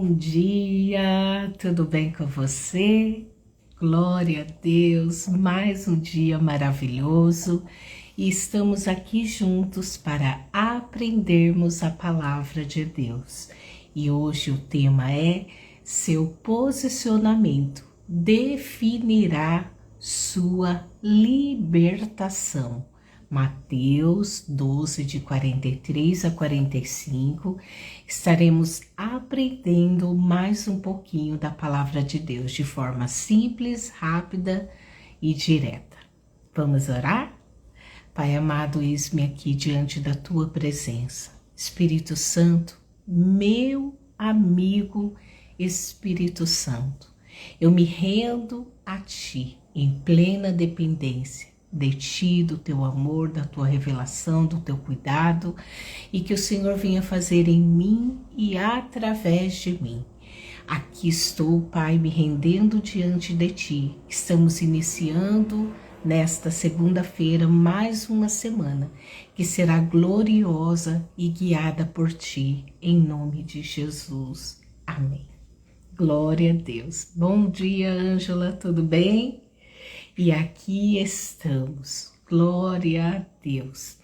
Bom dia, tudo bem com você? Glória a Deus, mais um dia maravilhoso e estamos aqui juntos para aprendermos a palavra de Deus. E hoje o tema é: seu posicionamento definirá sua libertação. Mateus 12, de 43 a 45, estaremos aprendendo mais um pouquinho da palavra de Deus de forma simples, rápida e direta. Vamos orar? Pai amado, eis-me aqui diante da tua presença. Espírito Santo, meu amigo Espírito Santo, eu me rendo a ti em plena dependência de ti, do teu amor, da tua revelação, do teu cuidado, e que o Senhor venha fazer em mim e através de mim. Aqui estou, Pai, me rendendo diante de ti. Estamos iniciando nesta segunda-feira mais uma semana que será gloriosa e guiada por ti, em nome de Jesus. Amém. Glória a Deus. Bom dia, Ângela, tudo bem? E aqui estamos, glória a Deus.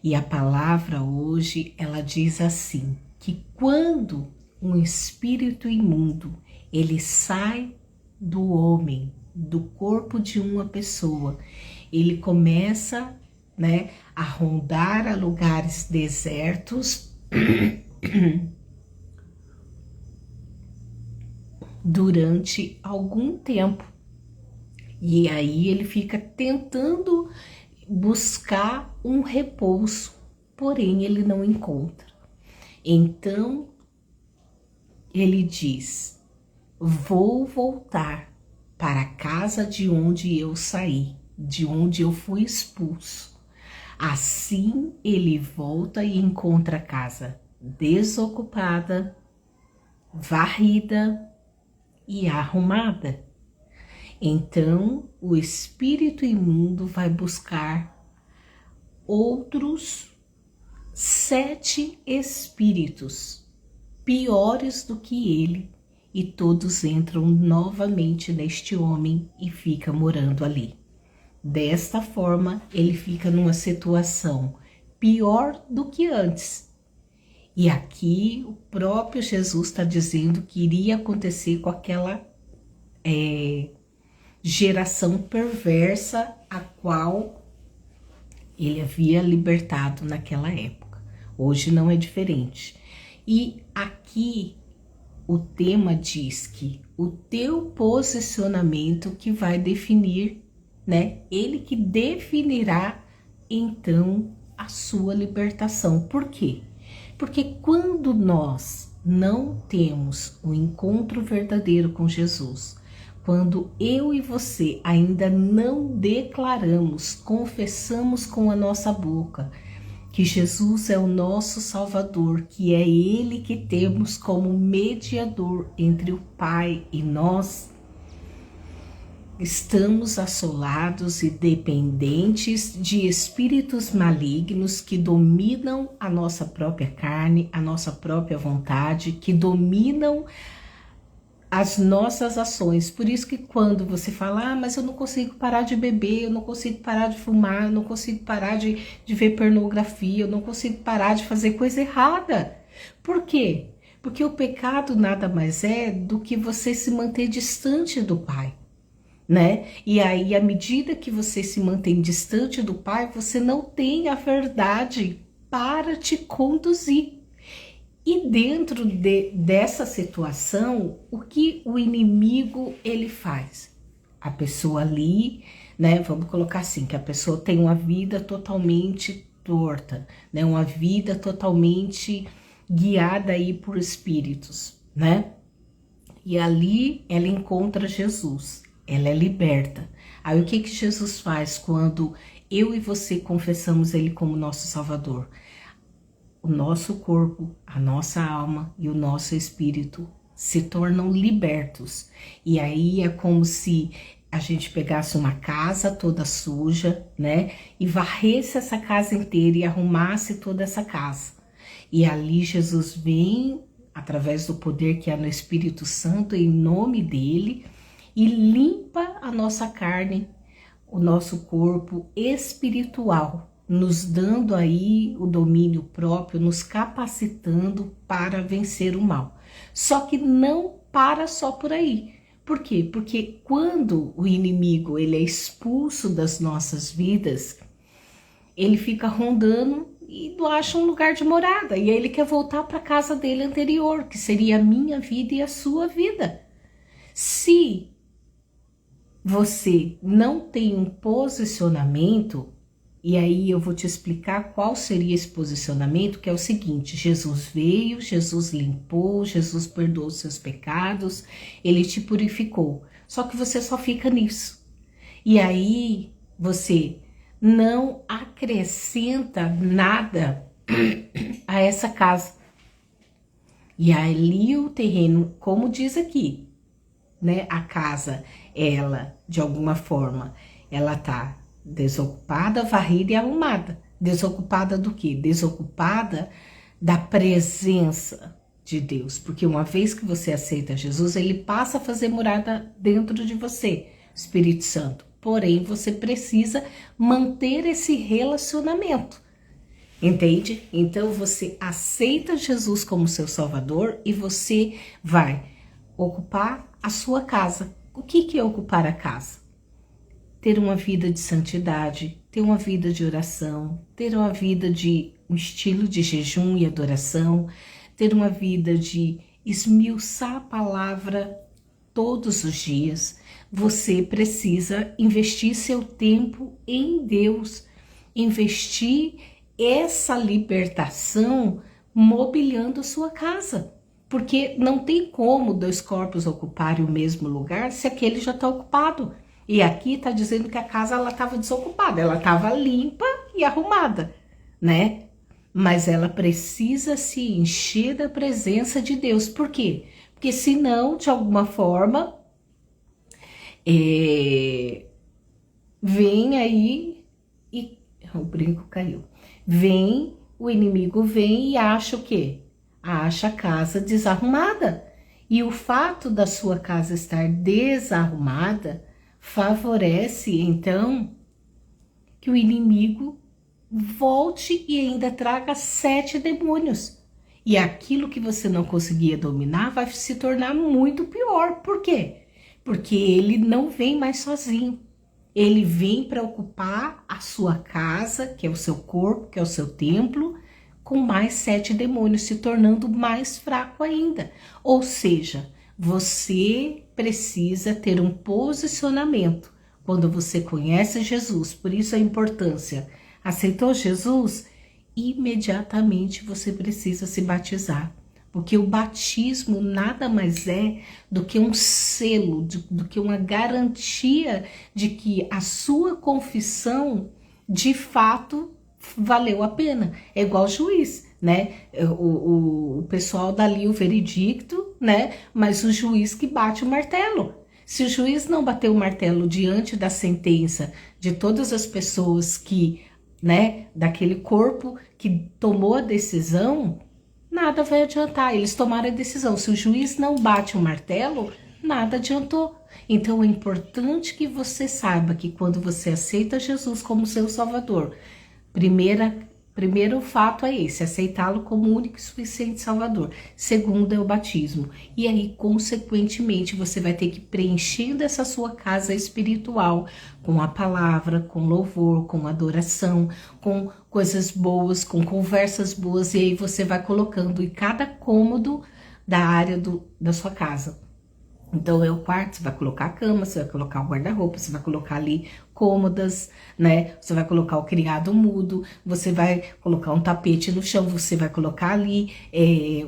E a palavra hoje, ela diz assim, que quando um espírito imundo, ele sai do homem, do corpo de uma pessoa, ele começa, a rondar a lugares desertos durante algum tempo. E aí ele fica tentando buscar um repouso, porém ele não encontra. Então ele diz: vou voltar para a casa de onde eu saí, de onde eu fui expulso. Assim ele volta e encontra a casa desocupada, varrida e arrumada. Então, o espírito imundo vai buscar outros 7 espíritos piores do que ele, e todos entram novamente neste homem e fica morando ali. Desta forma, ele fica numa situação pior do que antes. E aqui o próprio Jesus está dizendo que iria acontecer com aquela geração perversa a qual ele havia libertado naquela época. Hoje não é diferente. E aqui o tema diz que o teu posicionamento que vai definir, ele que definirá então a sua libertação. Por quê? Porque quando nós não temos o encontro verdadeiro com Jesus, quando eu e você ainda não declaramos, confessamos com a nossa boca que Jesus é o nosso Salvador, que é Ele que temos como mediador entre o Pai e nós, estamos assolados e dependentes de espíritos malignos que dominam a nossa própria carne, a nossa própria vontade, que dominam as nossas ações. Por isso que quando você fala, mas eu não consigo parar de beber, eu não consigo parar de fumar, eu não consigo parar de ver pornografia, eu não consigo parar de fazer coisa errada. Por quê? Porque o pecado nada mais é do que você se manter distante do Pai, E aí, à medida que você se mantém distante do Pai, você não tem a verdade para te conduzir. E dentro dessa situação, o que o inimigo ele faz? A pessoa ali, vamos colocar assim, que a pessoa tem uma vida totalmente torta, uma vida totalmente guiada aí por espíritos, E ali ela encontra Jesus, ela é liberta. Aí o que Jesus faz quando eu e você confessamos Ele como nosso Salvador? O nosso corpo, a nossa alma e o nosso espírito se tornam libertos. E aí é como se a gente pegasse uma casa toda suja, E varresse essa casa inteira e arrumasse toda essa casa. E ali Jesus vem através do poder que há no Espírito Santo, em nome dele, e limpa a nossa carne, o nosso corpo espiritual, nos dando aí o domínio próprio, nos capacitando para vencer o mal. Só que não para só por aí. Por quê? Porque quando o inimigo ele é expulso das nossas vidas, ele fica rondando e não acha um lugar de morada. E aí ele quer voltar para a casa dele anterior, que seria a minha vida e a sua vida. Se você não tem um posicionamento, e aí eu vou te explicar qual seria esse posicionamento, que é o seguinte: Jesus veio, Jesus limpou, Jesus perdoou os seus pecados, ele te purificou. Só que você só fica nisso. E aí você não acrescenta nada a essa casa. E ali o terreno, como diz aqui, né? A casa, ela, de alguma forma, ela tá desocupada, varrida e arrumada. Desocupada do quê? Desocupada da presença de Deus. Porque uma vez que você aceita Jesus, ele passa a fazer morada dentro de você, Espírito Santo. Porém, você precisa manter esse relacionamento. Entende? Então, você aceita Jesus como seu Salvador e você vai ocupar a sua casa. O que é ocupar a casa? Ter uma vida de santidade, ter uma vida de oração, ter uma vida de um estilo de jejum e adoração, ter uma vida de esmiuçar a palavra todos os dias. Você precisa investir seu tempo em Deus, investir essa libertação mobiliando a sua casa. Porque não tem como dois corpos ocuparem o mesmo lugar se aquele já está ocupado. E aqui está dizendo que a casa ela estava desocupada, ela estava limpa e arrumada, né? Mas ela precisa se encher da presença de Deus. Por quê? Porque senão, de alguma forma, vem aí e o brinco caiu. O inimigo vem e acha o quê? Acha a casa desarrumada. E o fato da sua casa estar desarrumada favorece, então, que o inimigo volte e ainda traga 7 demônios. E aquilo que você não conseguia dominar vai se tornar muito pior. Por quê? Porque ele não vem mais sozinho. Ele vem para ocupar a sua casa, que é o seu corpo, que é o seu templo, com mais 7 demônios, se tornando mais fraco ainda. Ou seja, você precisa ter um posicionamento quando você conhece Jesus. Por isso a importância. Aceitou Jesus? Imediatamente você precisa se batizar. Porque o batismo nada mais é do que um selo, do que uma garantia de que a sua confissão, de fato, valeu a pena. É igual juiz, né? O pessoal dá ali o veredicto, né? Mas o juiz que bate o martelo. Se o juiz não bater o martelo diante da sentença de todas as pessoas que, né? Daquele corpo que tomou a decisão, nada vai adiantar. Eles tomaram a decisão. Se o juiz não bate o martelo, nada adiantou. Então é importante que você saiba que quando você aceita Jesus como seu Salvador, primeiro fato é esse, aceitá-lo como único e suficiente Salvador. Segundo é o batismo. E aí, consequentemente, você vai ter que preenchendo essa sua casa espiritual com a palavra, com louvor, com adoração, com coisas boas, com conversas boas. E aí você vai colocando em cada cômodo da área da sua casa. Então é o quarto, você vai colocar a cama, você vai colocar o guarda-roupa, você vai colocar ali cômodas, né? Você vai colocar o criado mudo, você vai colocar um tapete no chão, você vai colocar ali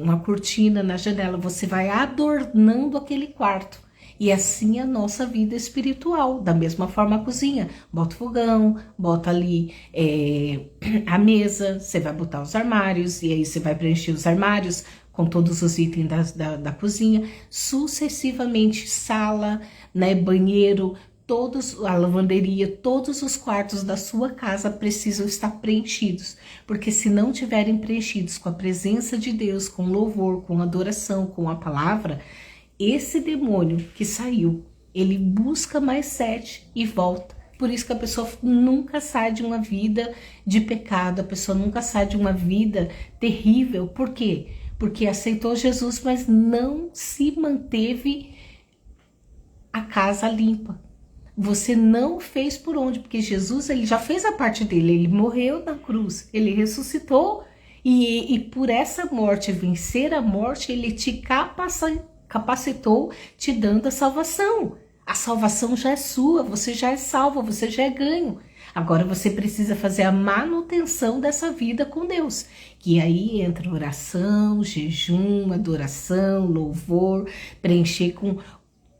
uma cortina na janela, você vai adornando aquele quarto. E assim é a nossa vida espiritual, da mesma forma a cozinha. Bota o fogão, bota ali a mesa, você vai botar os armários, e aí você vai preencher os armários com todos os itens da cozinha, sucessivamente sala, né, banheiro, a lavanderia, todos os quartos da sua casa precisam estar preenchidos, porque se não tiverem preenchidos com a presença de Deus, com louvor, com adoração, com a palavra, esse demônio que saiu, ele busca mais 7 e volta. Por isso que a pessoa nunca sai de uma vida de pecado, a pessoa nunca sai de uma vida terrível. Por quê? Porque aceitou Jesus, mas não se manteve a casa limpa. Você não fez por onde? Porque Jesus, ele já fez a parte dele, ele morreu na cruz, ele ressuscitou e por essa morte, vencer a morte, ele te capacitou, te dando a salvação. A salvação já é sua, você já é salvo, você já é ganho. Agora você precisa fazer a manutenção dessa vida com Deus. Que aí entra oração, jejum, adoração, louvor, preencher com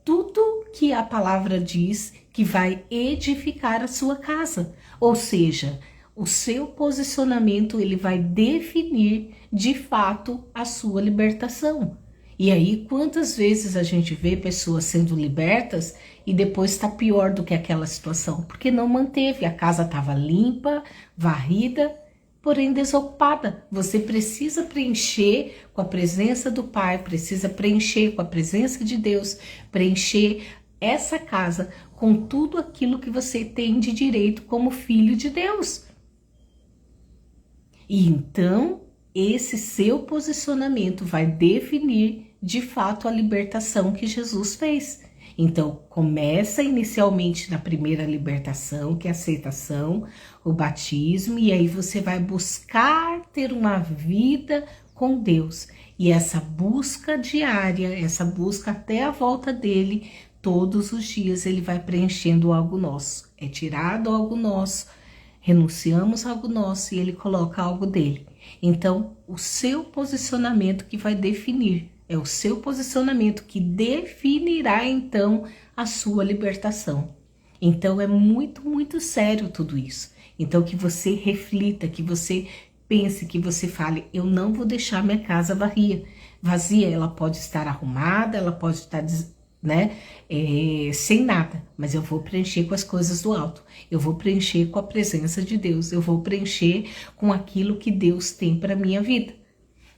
tudo que a palavra diz que vai edificar a sua casa. Ou seja, o seu posicionamento ele vai definir de fato a sua libertação. E aí, quantas vezes a gente vê pessoas sendo libertas e depois está pior do que aquela situação? Porque não manteve, a casa estava limpa, varrida, porém desocupada. Você precisa preencher com a presença do Pai, precisa preencher com a presença de Deus, preencher essa casa com tudo aquilo que você tem de direito como filho de Deus. E então, esse seu posicionamento vai definir de fato a libertação que Jesus fez. Então, começa inicialmente na primeira libertação, que é a aceitação, o batismo, e aí você vai buscar ter uma vida com Deus. E essa busca diária, essa busca até a volta dele, todos os dias ele vai preenchendo algo nosso. É tirado algo nosso, renunciamos a algo nosso e ele coloca algo dele. Então, o seu posicionamento que vai definir, é o seu posicionamento que definirá então a sua libertação. Então, é muito, muito sério tudo isso. Então, que você reflita, que você pense, que você fale, eu não vou deixar minha casa vazia. Ela pode estar arrumada, ela pode estar sem nada, mas eu vou preencher com as coisas do alto, eu vou preencher com a presença de Deus, eu vou preencher com aquilo que Deus tem para minha vida.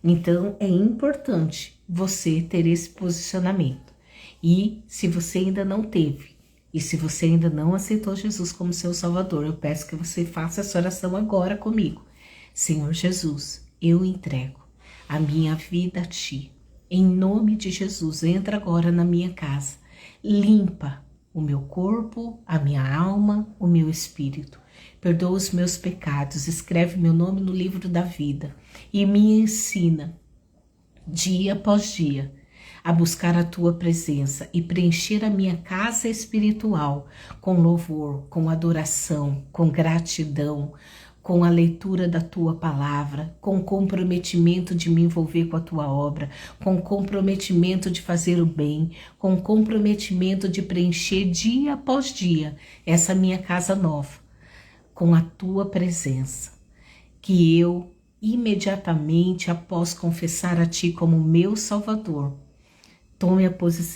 Então é importante você ter esse posicionamento. E se você ainda não teve, e se você ainda não aceitou Jesus como seu Salvador, eu peço que você faça essa oração agora comigo. Senhor Jesus, eu entrego a minha vida a Ti. Em nome de Jesus, entra agora na minha casa, limpa o meu corpo, a minha alma, o meu espírito. Perdoa os meus pecados, escreve meu nome no livro da vida e me ensina, dia após dia, a buscar a Tua presença e preencher a minha casa espiritual com louvor, com adoração, com gratidão, com a leitura da Tua palavra, com comprometimento de me envolver com a Tua obra, com comprometimento de fazer o bem, com comprometimento de preencher dia após dia essa minha casa nova, com a Tua presença, que eu imediatamente após confessar a Ti como meu Salvador,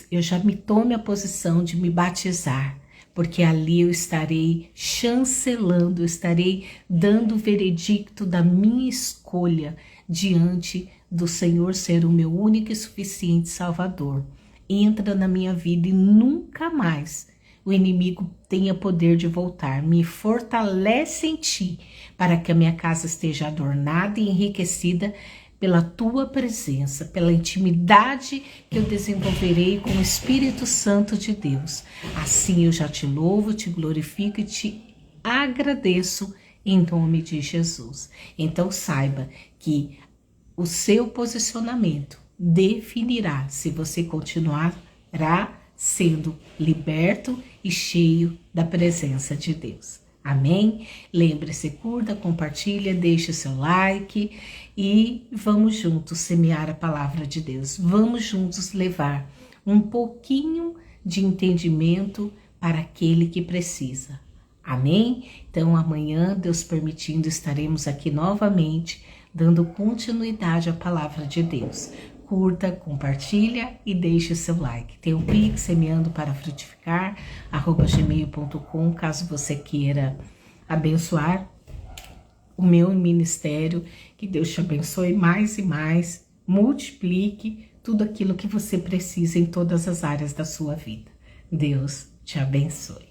eu já me tome a posição de me batizar, porque ali eu estarei chancelando, eu estarei dando o veredicto da minha escolha diante do Senhor ser o meu único e suficiente Salvador. Entra na minha vida e nunca mais o inimigo tenha poder de voltar. Me fortalece em Ti, para que a minha casa esteja adornada e enriquecida pela Tua presença, pela intimidade que eu desenvolverei com o Espírito Santo de Deus. Assim eu já Te louvo, Te glorifico e Te agradeço em nome de Jesus. Então saiba que o seu posicionamento definirá se você continuará sendo liberto e cheio da presença de Deus. Amém? Lembre-se, curta, compartilha, deixe seu like e vamos juntos semear a palavra de Deus. Vamos juntos levar um pouquinho de entendimento para aquele que precisa. Amém? Então amanhã, Deus permitindo, estaremos aqui novamente dando continuidade à palavra de Deus. curta, compartilha e deixe o seu like. Tem o Pix, semeando para frutificar, @gmail.com, caso você queira abençoar o meu ministério. Que Deus te abençoe mais e mais, multiplique tudo aquilo que você precisa em todas as áreas da sua vida. Deus te abençoe.